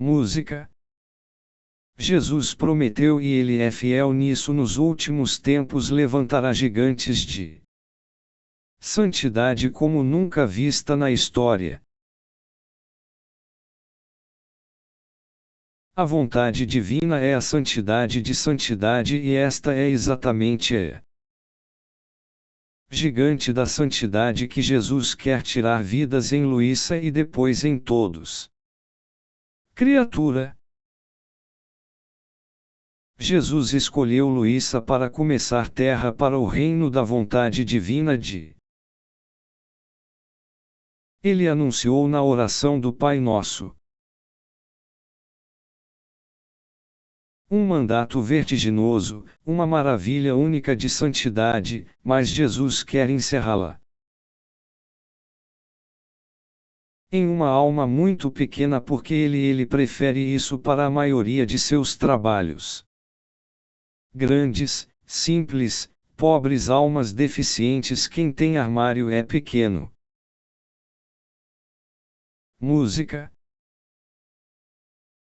Música. Jesus prometeu e ele é fiel nisso. Nos últimos tempos levantará gigantes de santidade como nunca vista na história. A vontade divina é a santidade de santidade e esta é exatamente a gigante da santidade que Jesus quer tirar vidas em Luísa e depois em todos. Criatura. Jesus escolheu Luísa para começar terra para o reino da vontade divina de. Ele anunciou na oração do Pai Nosso. Um mandato vertiginoso, uma maravilha única de santidade, mas Jesus quer encerrá-la em uma alma muito pequena porque ele prefere isso para a maioria de seus trabalhos. Grandes, simples, pobres almas deficientes. Quem tem armário é pequeno. Música.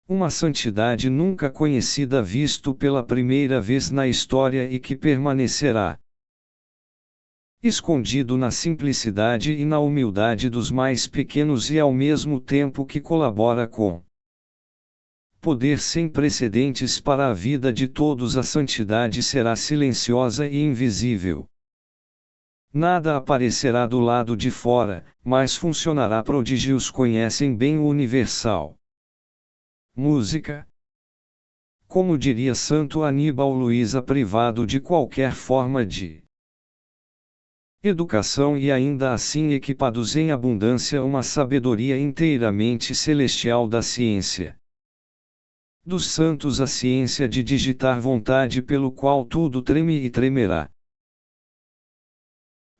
Uma santidade nunca conhecida visto pela primeira vez na história e que permanecerá escondido na simplicidade e na humildade dos mais pequenos e ao mesmo tempo que colabora com poder sem precedentes para a vida de todos. A santidade será silenciosa e invisível. Nada aparecerá do lado de fora, mas funcionará. Prodígios conhecem bem o universal. Música. Como diria Santo Aníbal, Luísa privado de qualquer forma de educação e ainda assim equipados em abundância uma sabedoria inteiramente celestial da ciência dos santos, a ciência de digitar vontade pelo qual tudo treme e tremerá.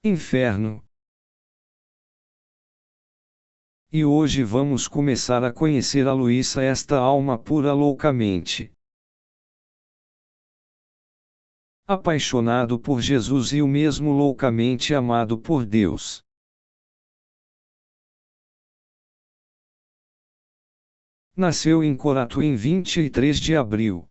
Inferno. E hoje vamos começar a conhecer a Luísa, esta alma pura loucamente apaixonado por Jesus e o mesmo loucamente amado por Deus. Nasceu em Corato em 23 de abril.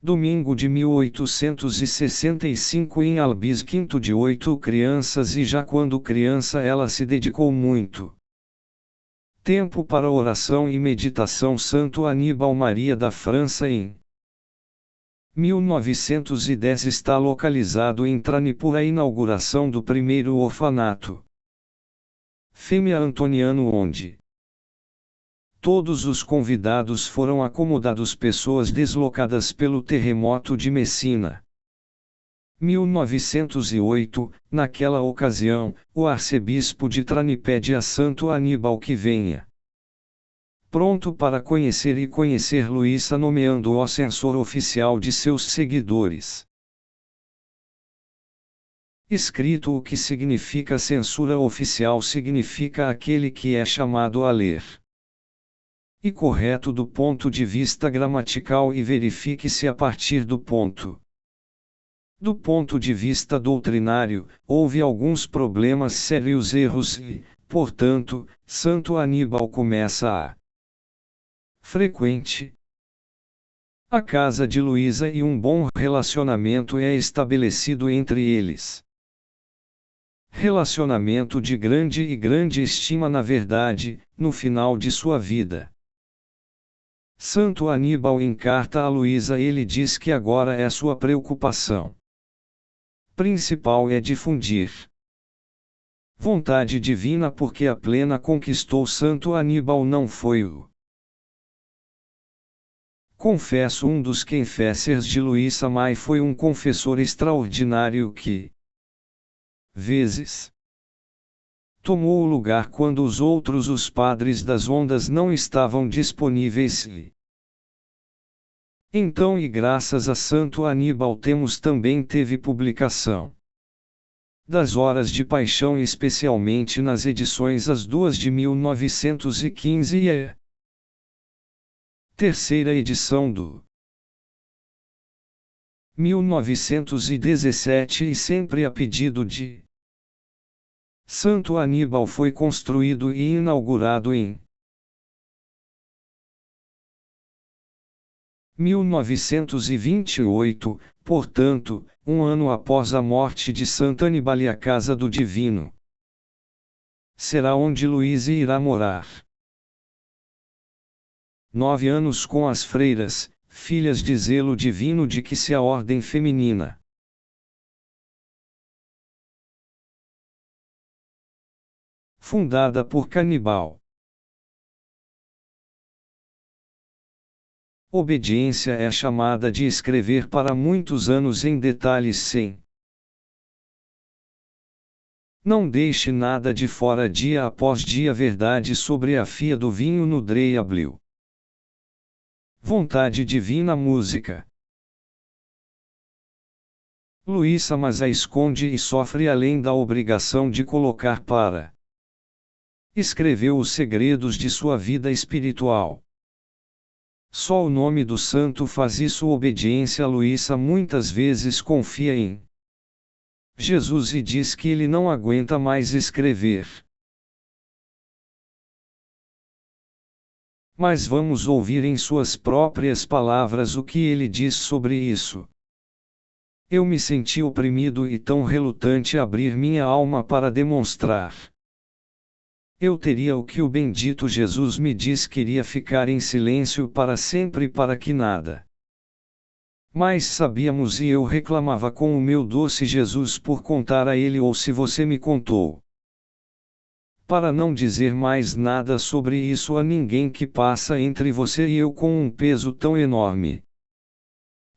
Domingo de 1865 em Albis, quinto de 8 crianças, e já quando criança ela se dedicou muito tempo para oração e meditação. Santo Aníbal Maria da França em 1910 está localizado em Tranipur a inauguração do primeiro orfanato fêmea antoniano onde todos os convidados foram acomodados pessoas deslocadas pelo terremoto de Messina. 1908, naquela ocasião, o arcebispo de Trani pede a Santo Aníbal que venha pronto para conhecer e conhecer Luísa, nomeando-o o censor oficial de seus seguidores. Escrito. O que significa censura oficial? Significa aquele que é chamado a ler e correto do ponto de vista gramatical, e verifique-se a partir do ponto de vista doutrinário, houve alguns problemas, sérios erros e, portanto, Santo Aníbal começa a frequente a casa de Luísa e um bom relacionamento é estabelecido entre eles. Relacionamento de grande estima. Na verdade, no final de sua vida, Santo Aníbal em carta a Luísa ele diz que agora é sua preocupação principal é difundir vontade divina, porque a plena conquistou. Santo Aníbal não foi o confesso um dos confessores de Luísa, mas foi um confessor extraordinário que vezes tomou o lugar quando os outros, os padres das ondas, não estavam disponíveis. Então, e graças a Santo Aníbal teve publicação das Horas de Paixão, especialmente nas edições as duas de 1915 e a terceira edição do 1917, e sempre a pedido de Santo Aníbal foi construído e inaugurado em 1928, portanto, um ano após a morte de Santa Anibale, a Casa do Divino será onde Luísa irá morar. 9 anos com as freiras, filhas de zelo divino de que se a ordem feminina. Fundada por Canibal. Obediência é chamada de escrever para muitos anos em detalhes sem. Não deixe nada de fora dia após dia. Verdade sobre a fia do vinho no Dreieblio. Vontade divina. Música. Luísa mas a esconde e sofre além da obrigação de colocar para escreveu os segredos de sua vida espiritual. Só o nome do santo faz isso. Obediência. Luísa muitas vezes confia em Jesus e diz que ele não aguenta mais escrever. Mas vamos ouvir em suas próprias palavras o que ele diz sobre isso. Eu me senti oprimido e tão relutante a abrir minha alma para demonstrar. Eu teria o que o bendito Jesus me diz: queria ficar em silêncio para sempre para que nada mais sabíamos, e eu reclamava com o meu doce Jesus por contar a ele. Ou se você me contou, para não dizer mais nada sobre isso a ninguém que passa entre você e eu com um peso tão enorme.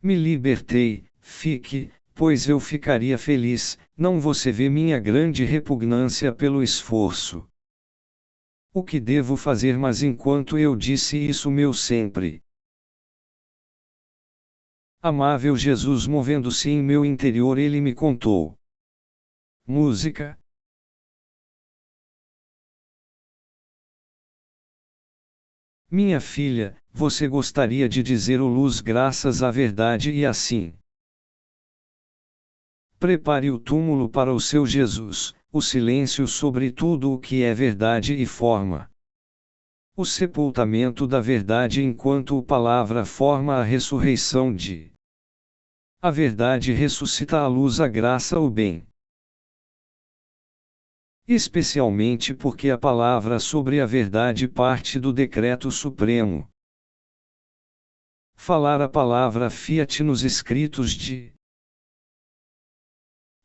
Me libertei, fique, pois eu ficaria feliz. Não você vê minha grande repugnância pelo esforço. O que devo fazer? Mas enquanto eu disse isso, meu sempre amável Jesus, movendo-se em meu interior, ele me contou. Música. Minha filha, você gostaria de dizer o luz graças à verdade e assim prepare o túmulo para o seu Jesus, o silêncio sobre tudo o que é verdade e forma o sepultamento da verdade, enquanto a palavra forma a ressurreição de a verdade, ressuscita a luz, a graça, o bem. Especialmente porque a palavra sobre a verdade parte do decreto supremo. Falar a palavra fiat nos escritos de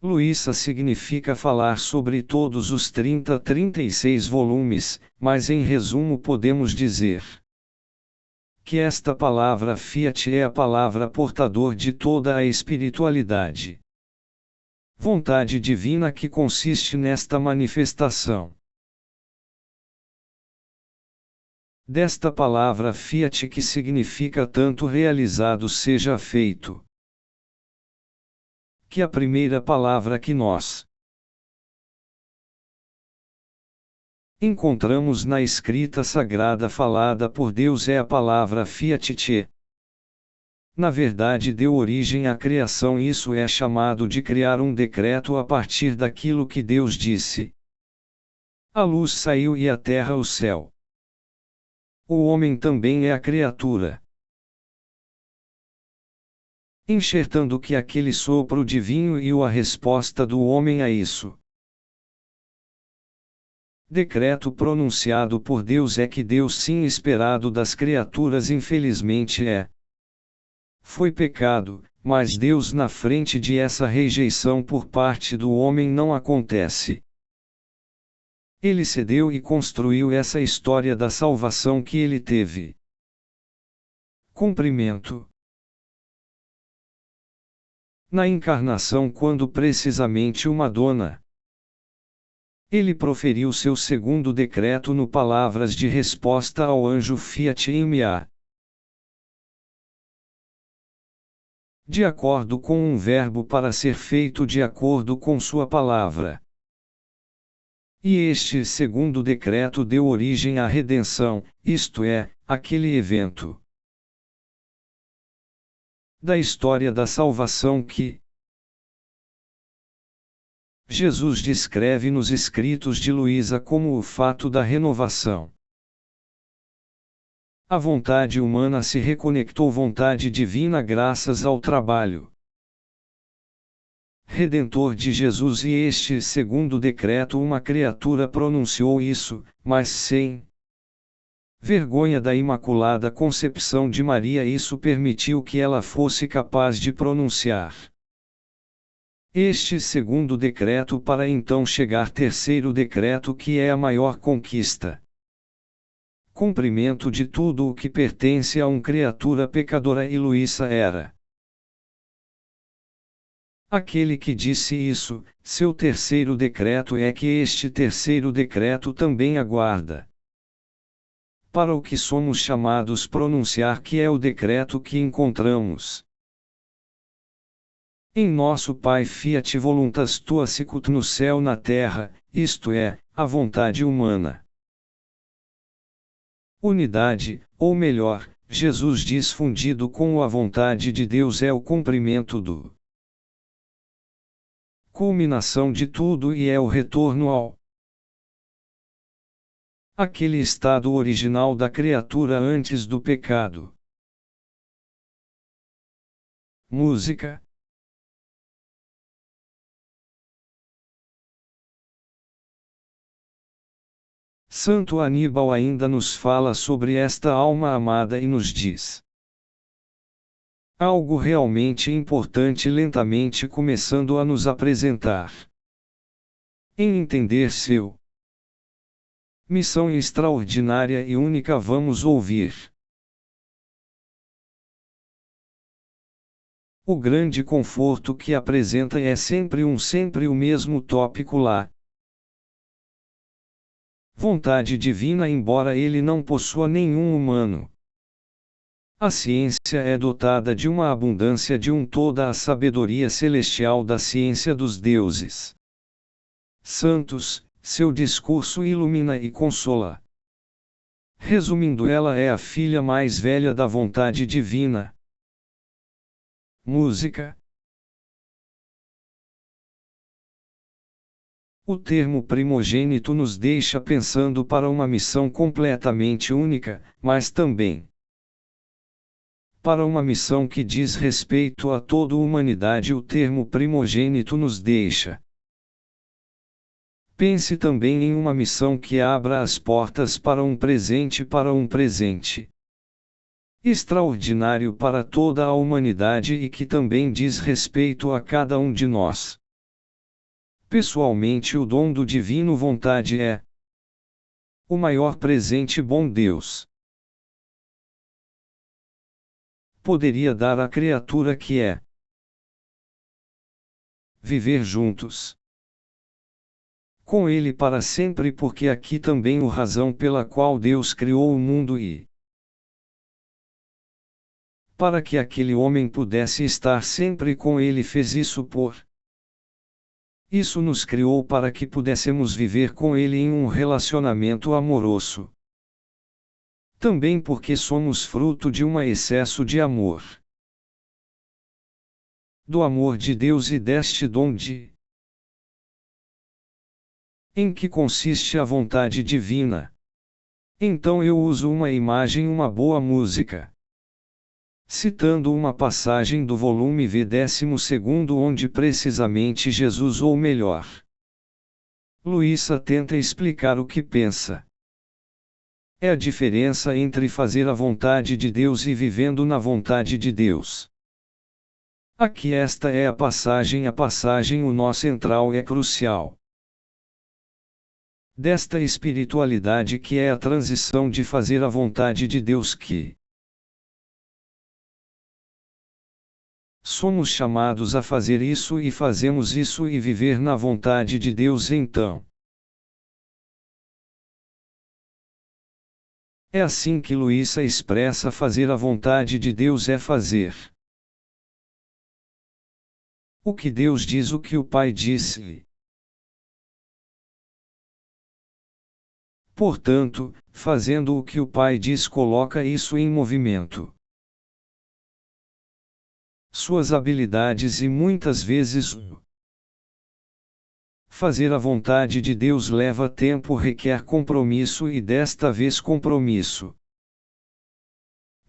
Luísa significa falar sobre todos os 36 volumes, mas em resumo podemos dizer que esta palavra fiat é a palavra portador de toda a espiritualidade. Vontade divina que consiste nesta manifestação desta palavra fiat, que significa tanto realizado seja feito. Que a primeira palavra que nós encontramos na escrita sagrada falada por Deus é a palavra fiat te. Na verdade, deu origem à criação. Isso é chamado de criar um decreto a partir daquilo que Deus disse. A luz saiu e a terra o céu. O homem também é a criatura, enxertando que aquele sopro divino e a resposta do homem a isso. Decreto pronunciado por Deus é que Deus, sim esperado das criaturas, infelizmente foi pecado, mas Deus, na frente de essa rejeição por parte do homem, não acontece. Ele cedeu e construiu essa história da salvação que ele teve cumprimento na encarnação, quando precisamente uma dona ele proferiu seu segundo decreto no palavras de resposta ao anjo fiat mea. De acordo com um verbo para ser feito de acordo com sua palavra. E este segundo decreto deu origem à redenção, isto é, aquele evento da história da salvação que Jesus descreve nos escritos de Luísa como o fato da renovação A vontade humana se reconectou à vontade divina graças ao trabalho redentor de Jesus, e este segundo decreto uma criatura pronunciou isso, mas sem vergonha da Imaculada Concepção de Maria, isso permitiu que ela fosse capaz de pronunciar este segundo decreto para então chegar terceiro decreto, que é a maior conquista. Cumprimento de tudo o que pertence a uma criatura pecadora, e Luísa era aquele que disse isso. Seu terceiro decreto é que este terceiro decreto também aguarda para o que somos chamados pronunciar, que é o decreto que encontramos em nosso Pai: Fiat voluntas tua sicut no céu na terra, isto é, a vontade humana. Unidade, ou melhor, Jesus diz fundido com a vontade de Deus, é o cumprimento do culminação de tudo e é o retorno ao aquele estado original da criatura antes do pecado. Música. Santo Aníbal ainda nos fala sobre esta alma amada e nos diz algo realmente importante, lentamente começando a nos apresentar em entender seu missão extraordinária e única. Vamos ouvir. O grande conforto que apresenta é sempre o mesmo tópico lá. Vontade divina, embora ele não possua nenhum humano. A ciência é dotada de uma abundância de toda a sabedoria celestial da ciência dos deuses santos. Seu discurso ilumina e consola. Resumindo, ela é a filha mais velha da vontade divina. Música. O termo primogênito nos deixa pensando para uma missão completamente única, mas também para uma missão que diz respeito a toda a humanidade. O termo primogênito nos deixa pense também em uma missão que abra as portas para um presente extraordinário para toda a humanidade e que também diz respeito a cada um de nós. Pessoalmente, o dom do divino vontade é o maior presente bom Deus poderia dar à criatura, que é viver juntos com Ele para sempre, porque aqui também a razão pela qual Deus criou o mundo, e para que aquele homem pudesse estar sempre com Ele, fez isso por isso nos criou para que pudéssemos viver com Ele em um relacionamento amoroso. Também porque somos fruto de um excesso de amor do amor de Deus e deste dom em que consiste a vontade divina. Então eu uso uma imagem, uma boa música, citando uma passagem do volume V 12, onde precisamente Jesus, ou melhor, Luísa, tenta explicar o que pensa. É a diferença entre fazer a vontade de Deus e vivendo na vontade de Deus. Aqui esta é a passagem, o nó central é crucial desta espiritualidade, que é a transição de fazer a vontade de Deus, que somos chamados a fazer isso e fazemos isso e viver na vontade de Deus. Então é assim que Luísa expressa: fazer a vontade de Deus é fazer o que Deus diz, o que o Pai disse. Portanto, fazendo o que o Pai diz, coloca isso em movimento. Suas habilidades, e muitas vezes fazer a vontade de Deus leva tempo, requer compromisso, e desta vez compromisso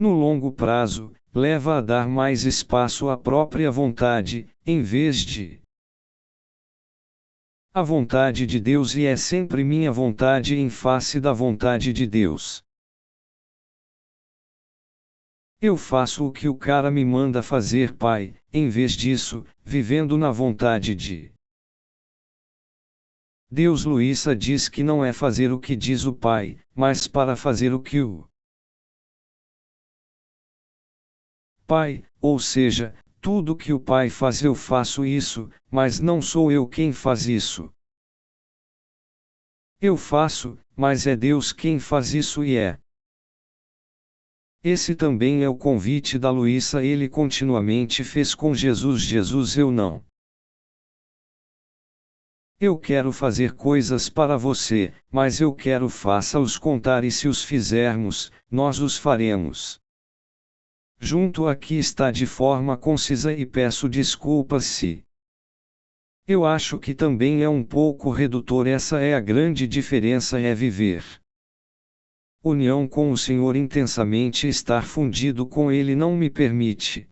no longo prazo, leva a dar mais espaço à própria vontade, em vez de a vontade de Deus, e é sempre minha vontade em face da vontade de Deus. Eu faço o que o cara me manda fazer, pai, em vez disso, vivendo na vontade de Deus. Luísa diz que não é fazer o que diz o pai, mas para fazer o que o pai, ou seja, tudo que o pai faz eu faço isso, mas não sou eu quem faz isso. Eu faço, mas é Deus quem faz isso e é. Esse também é o convite da Luísa. Ele continuamente fez com Jesus. Jesus, eu não. Eu quero fazer coisas para você, mas eu quero faça-os contar, e se os fizermos, nós os faremos. Junto aqui está de forma concisa, e peço desculpas se eu acho que também é um pouco redutor. Essa é a grande diferença: é viver união com o Senhor intensamente. Estar fundido com Ele não me permite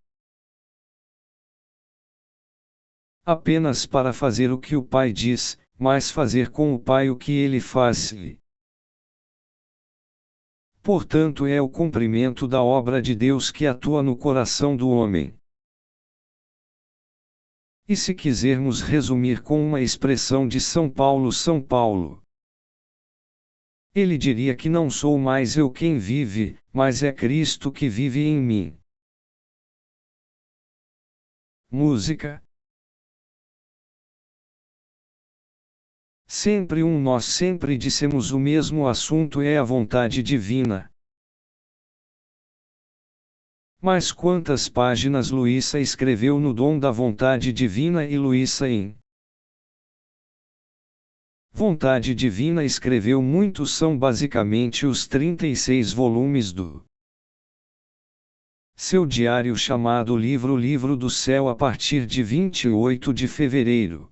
apenas para fazer o que o Pai diz, mas fazer com o Pai o que Ele faz. Portanto, é o cumprimento da obra de Deus que atua no coração do homem. E se quisermos resumir com uma expressão de São Paulo, ele diria que não sou mais eu quem vive, mas é Cristo que vive em mim. Música. Sempre nós sempre dissemos o mesmo assunto: é a vontade divina. Mas quantas páginas Luísa escreveu no dom da vontade divina? E Luísa em vontade divina escreveu muito. São basicamente os 36 volumes do seu diário chamado Livro do Céu, a partir de 28 de fevereiro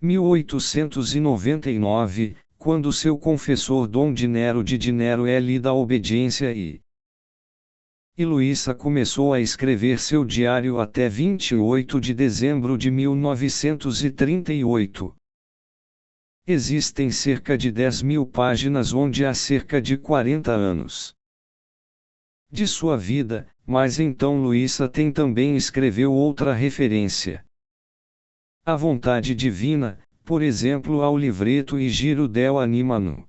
1899, quando seu confessor Dom Dinero de Dinero lhe dá obediência, e Luísa começou a escrever seu diário até 28 de dezembro de 1938. Existem cerca de 10.000 páginas, onde há cerca de 40 anos de sua vida, mas então Luísa tem também escreveu outra referência à vontade divina, por exemplo, ao livreto e Giro del Animano.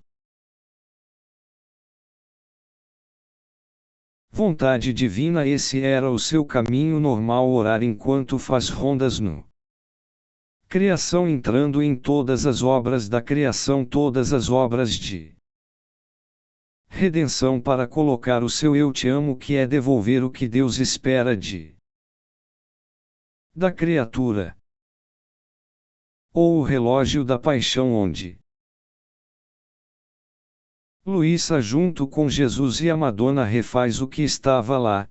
Vontade divina. Esse era o seu caminho normal: orar enquanto faz rondas no criação, entrando em todas as obras da criação, todas as obras de redenção, para colocar o seu eu te amo, que é devolver o que Deus espera da criatura. Ou o relógio da paixão, onde Luísa, junto com Jesus e a Madonna, refaz o que estava lá.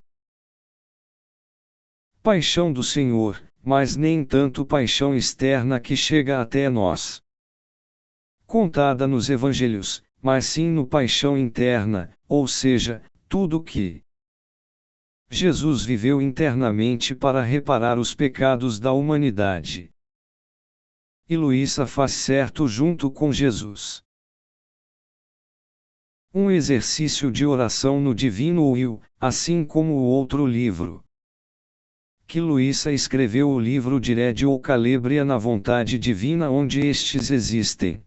Paixão do Senhor, mas nem tanto paixão externa que chega até nós, contada nos evangelhos, mas sim no paixão interna, ou seja, tudo que Jesus viveu internamente para reparar os pecados da humanidade. E Luísa faz certo junto com Jesus um exercício de oração no Divino Will, assim como o outro livro que Luísa escreveu, o livro de Rede ou Calebria na vontade divina, onde estes existem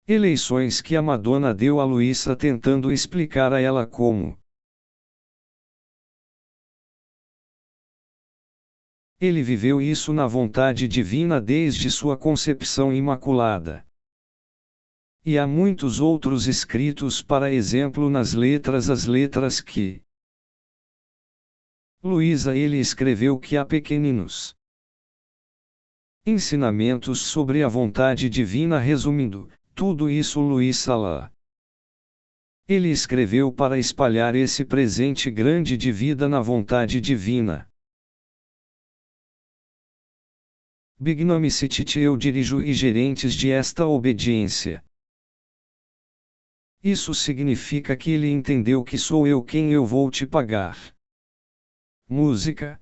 eleições que a Madonna deu a Luísa, tentando explicar a ela como ele viveu isso na vontade divina desde sua concepção imaculada. E há muitos outros escritos, para exemplo nas letras, as letras que Luísa ele escreveu, que há pequeninos ensinamentos sobre a vontade divina. Resumindo, tudo isso Luísa lá ele escreveu para espalhar esse presente grande de vida na vontade divina. Bignami Sitit. Eu dirijo e gerentes de esta obediência. Isso significa que ele entendeu que sou eu quem eu vou te pagar. Música.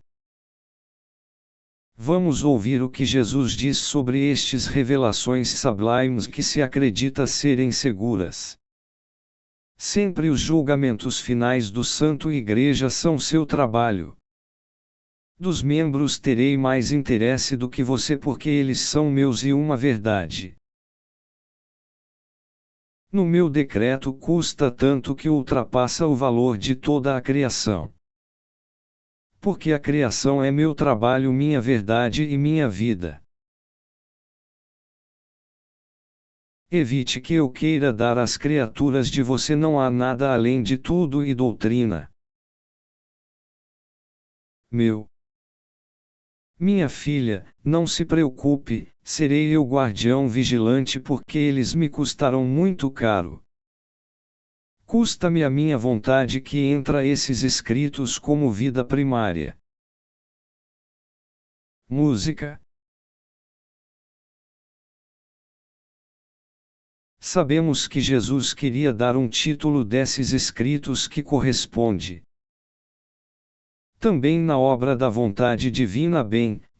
Vamos ouvir o que Jesus diz sobre estes revelações sublimes que se acredita serem seguras. Sempre os julgamentos finais do Santo Igreja são seu trabalho. Dos membros terei mais interesse do que você porque eles são meus e uma verdade. No meu decreto custa tanto que ultrapassa o valor de toda a criação. Porque a criação é meu trabalho, minha verdade e minha vida. Evite que eu queira dar às criaturas de você, não há nada além de tudo e doutrina. Minha filha, não se preocupe, serei eu guardião vigilante porque eles me custarão muito caro. Custa-me a minha vontade que entra esses escritos como vida primária. Música. Sabemos que Jesus queria dar um título desses escritos que corresponde. Também na obra da vontade divina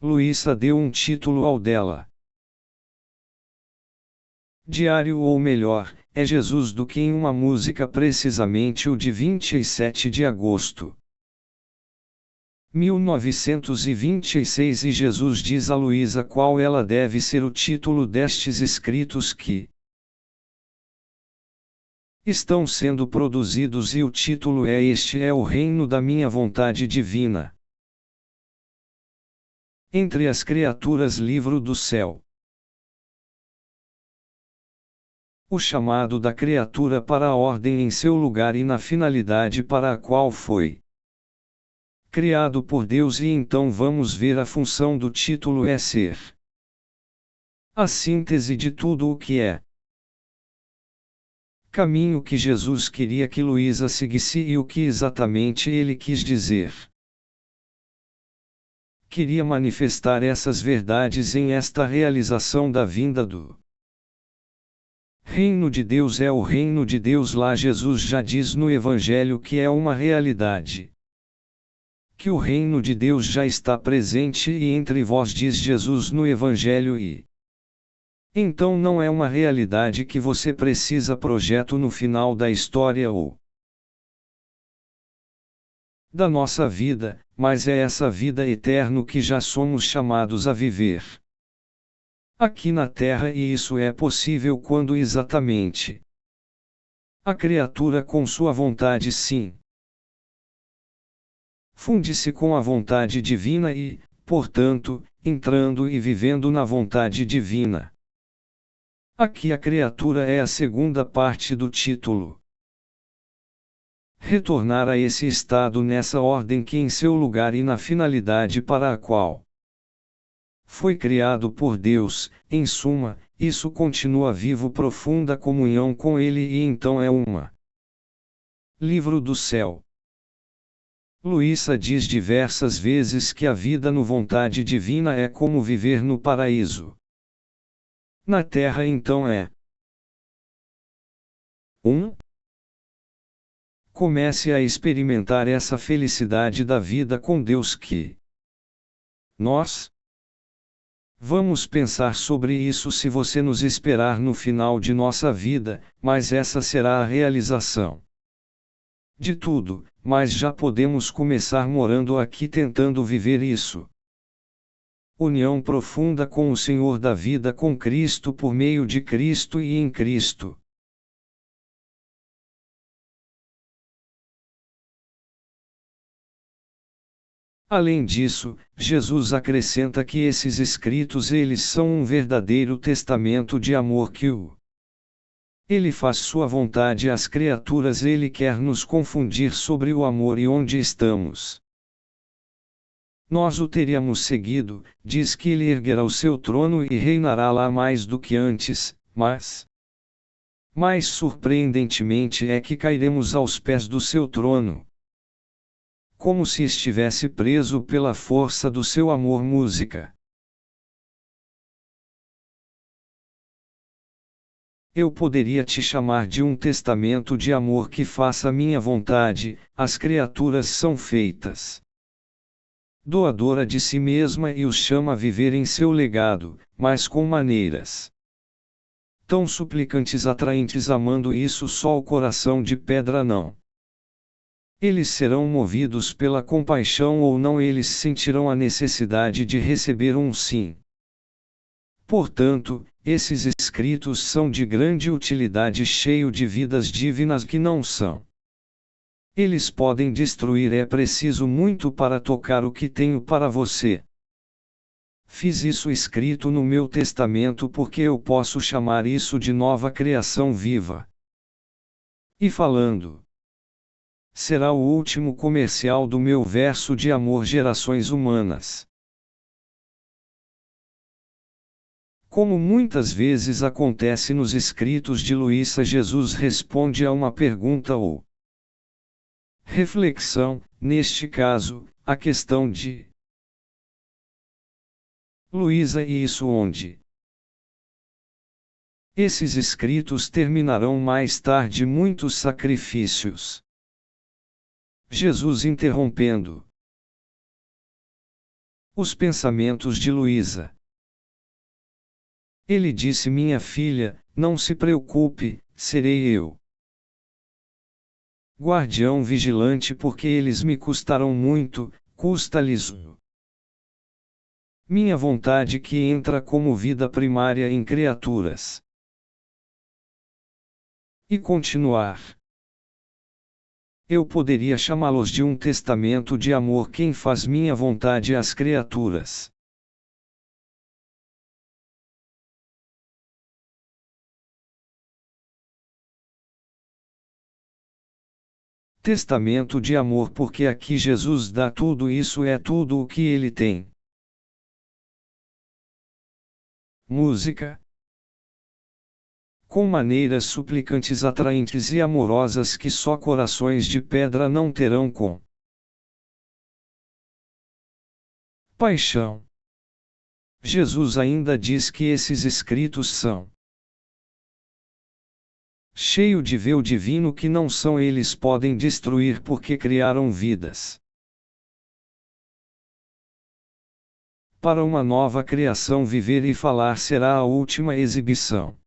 Luísa deu um título ao dela. Diário, ou melhor, é Jesus do que em uma música, precisamente o de 27 de agosto. 1926, e Jesus diz a Luísa qual ela deve ser o título destes escritos que estão sendo produzidos, e o título é este: é o reino da minha vontade divina. Entre as criaturas, livro do céu. O chamado da criatura para a ordem em seu lugar e na finalidade para a qual foi criado por Deus. E então vamos ver a função do título é ser a síntese de tudo o que é. Caminho que Jesus queria que Luísa seguisse e o que exatamente ele quis dizer. Queria manifestar essas verdades em esta realização da vinda do Reino de Deus. É o reino de Deus lá. Jesus já diz no Evangelho que é uma realidade. Que o reino de Deus já está presente e entre vós, diz Jesus no Evangelho, e então não é uma realidade que você precisa projeto no final da história ou da nossa vida, mas é essa vida eterna que já somos chamados a viver aqui na Terra, e isso é possível quando exatamente a criatura, com sua vontade, sim, funde-se com a vontade divina e, portanto, entrando e vivendo na vontade divina. Aqui a criatura é a segunda parte do título. Retornar a esse estado nessa ordem que em seu lugar e na finalidade para a qual foi criado por Deus. Em suma, isso continua vivo, profunda comunhão com Ele, e então é uma livro do céu. Luísa diz diversas vezes que a vida no vontade divina é como viver no paraíso. Na terra então é 1. Comece a experimentar essa felicidade da vida com Deus que nós vamos pensar sobre isso se você nos esperar no final de nossa vida, mas essa será a realização de tudo, mas já podemos começar morando aqui tentando viver isso. União profunda com o Senhor da vida, com Cristo, por meio de Cristo e em Cristo. Além disso, Jesus acrescenta que esses escritos eles são um verdadeiro testamento de amor que Ele faz sua vontade às criaturas. Ele quer nos confundir sobre o amor e onde estamos. Nós o teríamos seguido, diz que ele erguerá o seu trono e reinará lá mais do que antes, mas mais surpreendentemente é que cairemos aos pés do seu trono, como se estivesse preso pela força do seu amor. Música. Eu poderia te chamar de um testamento de amor que faça a minha vontade. As criaturas são feitas doadora de si mesma e os chama a viver em seu legado, mas com maneiras tão suplicantes atraentes, amando isso só o coração de pedra não. Eles serão movidos pela compaixão ou não, eles sentirão a necessidade de receber um sim. Portanto, esses escritos são de grande utilidade, cheio de vidas divinas que não são. Eles podem destruir, é preciso muito para tocar o que tenho para você. Fiz isso escrito no meu testamento porque eu posso chamar isso de nova criação viva. E falando, será o último comercial do meu verso de amor, gerações humanas. Como muitas vezes acontece nos escritos de Luísa, Jesus responde a uma pergunta ou reflexão, neste caso, a questão de Luísa e isso onde? Esses escritos terminarão mais tarde muitos sacrifícios. Jesus interrompendo os pensamentos de Luísa. Ele disse: minha filha, não se preocupe, serei eu guardião vigilante, porque eles me custarão muito, custa-lhes minha vontade que entra como vida primária em criaturas. E continuar. Eu poderia chamá-los de um testamento de amor, quem faz minha vontade às criaturas. Testamento de amor, porque aqui Jesus dá tudo, isso é tudo o que ele tem. Música. Com maneiras suplicantes, atraentes e amorosas que só corações de pedra não terão, com paixão. Jesus ainda diz que esses escritos são cheio de véu divino que não são, eles podem destruir porque criaram vidas para uma nova criação viver e falar. Será a última exibição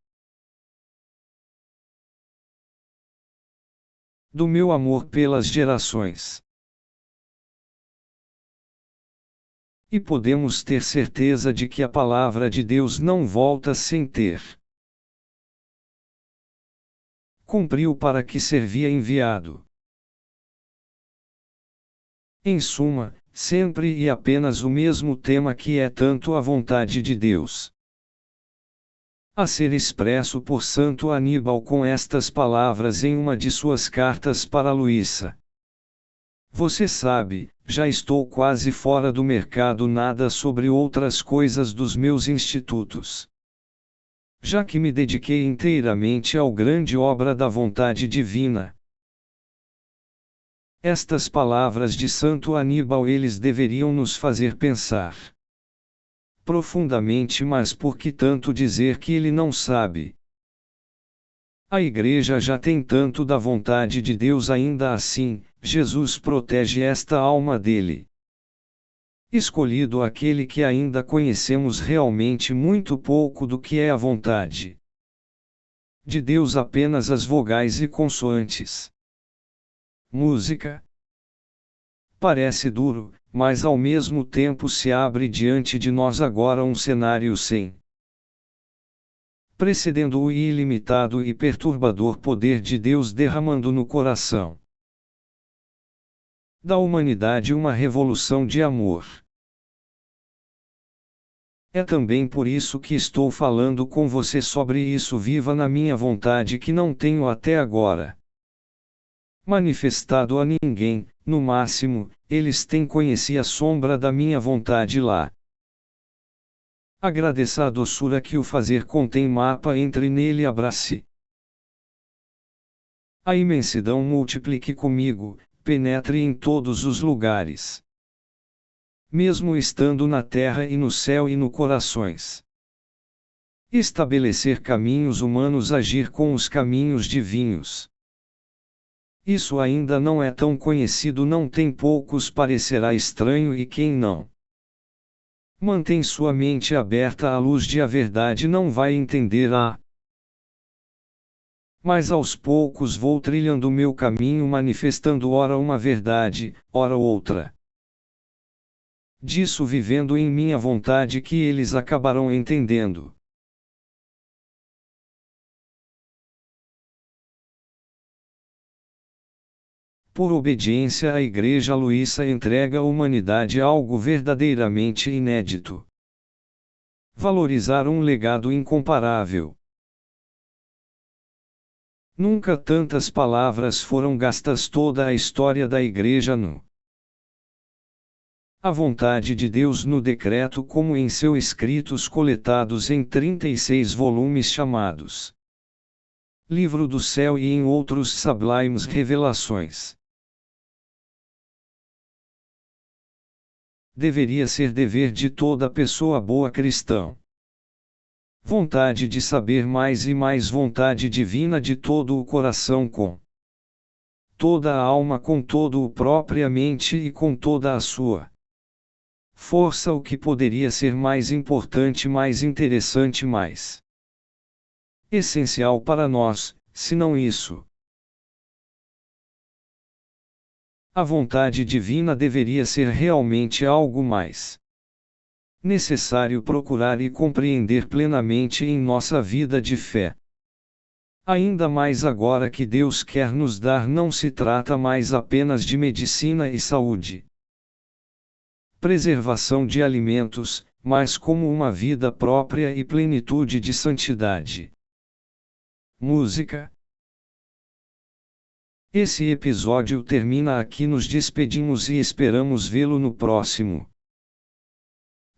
do meu amor pelas gerações. E podemos ter certeza de que a palavra de Deus não volta sem ter cumpriu para que servia enviado. Em suma, sempre e apenas o mesmo tema, que é tanto a vontade de Deus a ser expresso por Santo Aníbal com estas palavras em uma de suas cartas para Luísa. Você sabe, já estou quase fora do mercado, nada sobre outras coisas dos meus institutos, já que me dediquei inteiramente ao grande obra da vontade divina. Estas palavras de Santo Aníbal, eles deveriam nos fazer pensar profundamente, mas por que tanto dizer que ele não sabe? A Igreja já tem tanto da vontade de Deus, ainda assim, Jesus protege esta alma dele escolhido, aquele que ainda conhecemos realmente muito pouco do que é a vontade de Deus, apenas as vogais e consoantes. Música. Parece duro, mas ao mesmo tempo se abre diante de nós agora um cenário sem precedendo, o ilimitado e perturbador poder de Deus derramando no coração da humanidade uma revolução de amor. É também por isso que estou falando com você sobre isso. Viva na minha vontade, que não tenho até agora manifestado a ninguém. No máximo, eles têm conhecido a sombra da minha vontade lá. Agradeça a doçura que o fazer contém, mapa, entre nele, abrace a imensidão, multiplique comigo, penetre em todos os lugares, mesmo estando na terra e no céu e no corações. Estabelecer caminhos humanos, agir com os caminhos divinos. Isso ainda não é tão conhecido, não tem poucos, parecerá estranho, e quem não mantém sua mente aberta à luz de a verdade não vai entender Mas aos poucos vou trilhando meu caminho, manifestando ora uma verdade, ora outra. Disso vivendo em minha vontade, que eles acabarão entendendo. Por obediência, a Igreja Luísa entrega à humanidade algo verdadeiramente inédito. Valorizar um legado incomparável. Nunca tantas palavras foram gastas, toda a história da Igreja a vontade de Deus no decreto, como em seus escritos coletados em 36 volumes chamados Livro do Céu, e em outros sublimes revelações. Deveria ser dever de toda pessoa boa cristã. Vontade de saber mais e mais, vontade divina de todo o coração, com toda a alma, com todo o propriamente e com toda a sua força. O que poderia ser mais importante, mais interessante, mais essencial para nós, senão isso? A vontade divina deveria ser realmente algo mais necessário procurar e compreender plenamente em nossa vida de fé. Ainda mais agora que Deus quer nos dar, não se trata mais apenas de medicina e saúde, preservação de alimentos, mas como uma vida própria e plenitude de santidade. Música. Esse episódio termina aqui, nos despedimos e esperamos vê-lo no próximo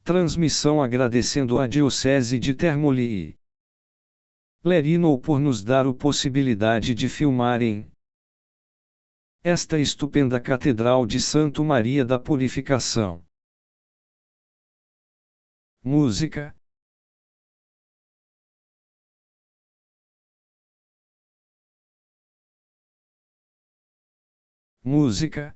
transmissão, agradecendo à Diocese de Termoli e Lerino por nos dar a possibilidade de filmar em esta estupenda Catedral de Santo Maria da Purificação. Música. Música.